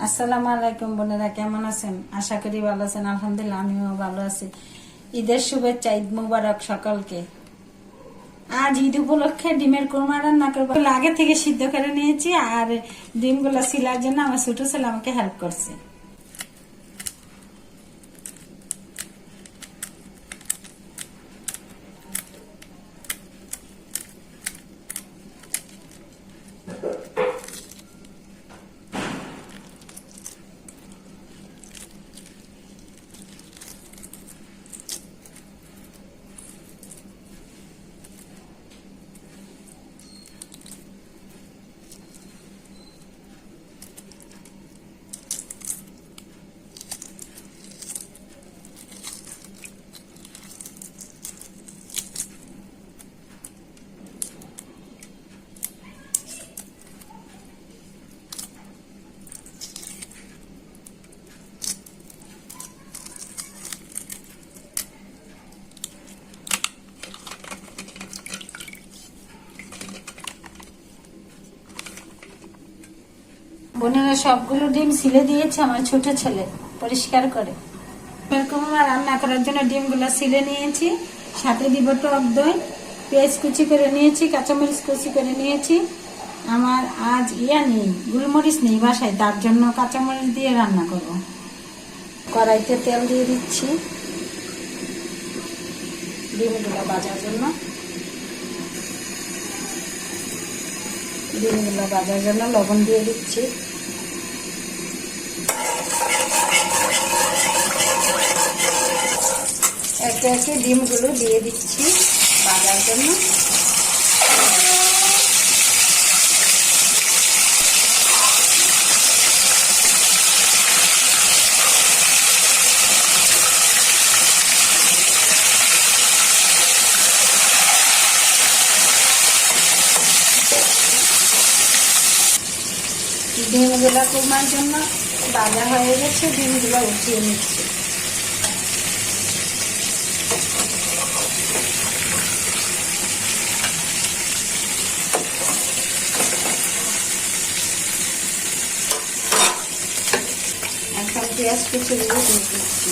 আসসালামু আলাইকুম বোনেরা, কেমন আছেন? আশা করি ভালো আছেন। আলহামদুলিল্লাহ আমিও ভালো আছি। ঈদের শুভেচ্ছা, ঈদ মুবারক সকলকে। আজ ঈদ উপলক্ষে ডিমের কোরমা রান্না করবো। আগে থেকে সিদ্ধ করে নিয়েছি, আর ডিমগুলো ছিলার জন্য আমার ছোট ছেলে আমাকে হেল্প করছে। বোনেরা, সবগুলো ডিম ছিলে দিয়েছে আমার ছোট ছেলে পরিষ্কার করে। কোরমা রান্না করার জন্য ডিমগুলো ছিলে নিয়েছি, সাথে দিব টক দই, পেঁয়াজ কুচি করে নিয়েছি, কাঁচামরিচ কুচি করে নিয়েছি। আমার আজ নেই, গোলমরিচ নেই বাসায়, তার জন্য কাঁচামরিচ দিয়ে রান্না করব। কড়াইতে তেল দিয়ে দিচ্ছি ডিমগুলো ভাজার জন্য। ডিমগুলো ভাজার জন্য লবণ দিয়ে দিচ্ছি। একে একে ডিমগুলো দিয়ে দিচ্ছি ভাজার জন্য। ডিমগুলো কোরমার জন্য ভাজা হয়ে গেছে, ডিমগুলো উঠিয়ে নিচ্ছি। এখন পেঁয়াজ কুচি দিয়ে দিচ্ছি।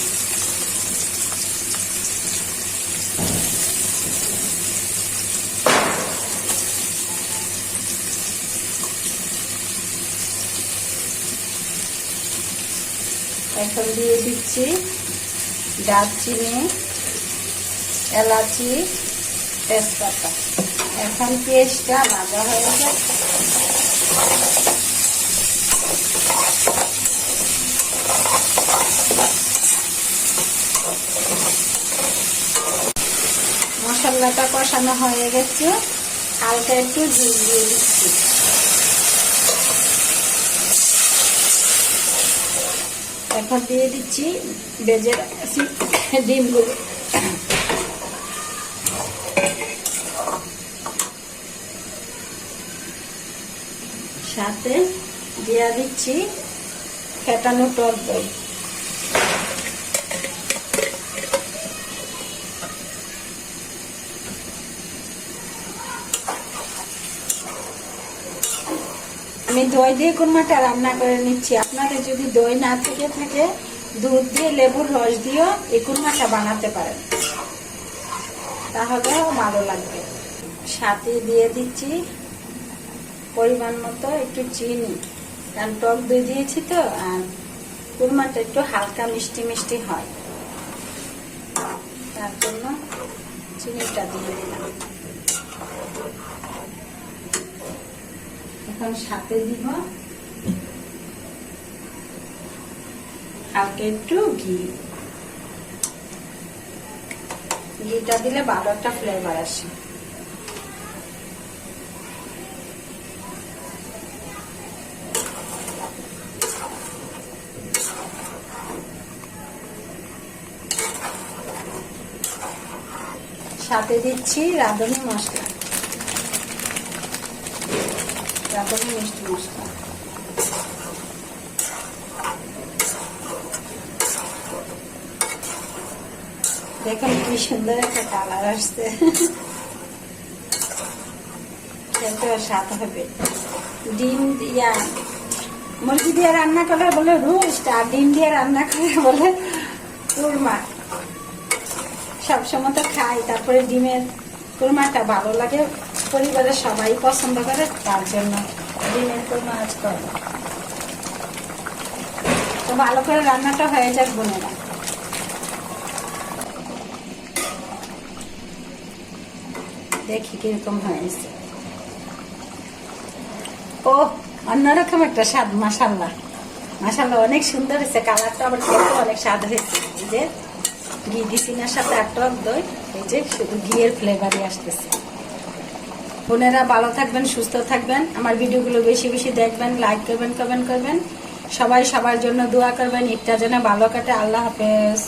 এখন দিয়ে দিচ্ছি দারচিনি, এলাচি, তেজপাতা। এখন পেঁয়াজটা ভাজা হয়ে গেছে। মশলাটা কষানো হয়ে গেছে, হালকা একটু ঝোল দিয়ে দিচ্ছি। এখন দিয়ে দিচ্ছি ভেজে রাখছি ডিমগুলো। সাথে দিয়ে দিচ্ছি ফেটানো টক দই। আমি দই দিয়ে কোরমাটা রান্না করে নিচ্ছি। আপনাদের যদি দই না থেকে থাকে, দুধ দিয়ে লেবুর রস দিয়েও এই কোরমাটা বানাতে পারেন, তাহলেও ভালো লাগবে। সাথে দিয়ে দিচ্ছি পরিমাণ মতো একটু চিনি, কারণ টক দই দিয়েছি তো, আর কোরমাটা একটু হালকা মিষ্টি মিষ্টি হয়, তার জন্য চিনিটা দিয়ে দিলাম। এখন সাথে দিব হালকা একটু ঘি। ঘিটা দিলে ভালো একটা ফ্লেভার আসে। সাথে দিচ্ছি রাঁধুনি মশলা, রাঁধুনি মিষ্টি মশলা। দেখুন কি সুন্দর একটা কালার আসছে, খেতেও স্বাদ হবে। ডিম মুরগি দিয়ে রান্না করলে বলে রোস্ট, আর ডিম দিয়ে রান্না করলে বলে কুরমা। সবসময় তো খাই, তারপরে ডিমের কুরমাটা ভালো লাগে, পরিবারের সবাই পছন্দ করে, তার জন্য ডিমের কুরমা আজ করে। তো ভালো করে রান্নাটা হয়ে যাক বোনেরা। দেখি কিরকম হয়েছে। ও অন্যরকম একটা স্বাদ, মাশাল্লাহ মাশাল্লাহ, অনেক সুন্দর হয়েছে। কালারটা আবার খেতে অনেক স্বাদ হয়েছে। এই যে ঘি দিছি না সাথে, আর টক দই, এই যে শুধু ঘিয়ের ফ্লেভারই আসতেছে। বোনেরা ভালো থাকবেন, সুস্থ থাকবেন, আমার ভিডিওগুলো বেশি বেশি দেখবেন, লাইক করবেন, কমেন্ট করবেন, সবাই সবার জন্য দোয়া করবেন, ঈদটা যেন ভালো কাটে। আল্লাহ হাফেজ।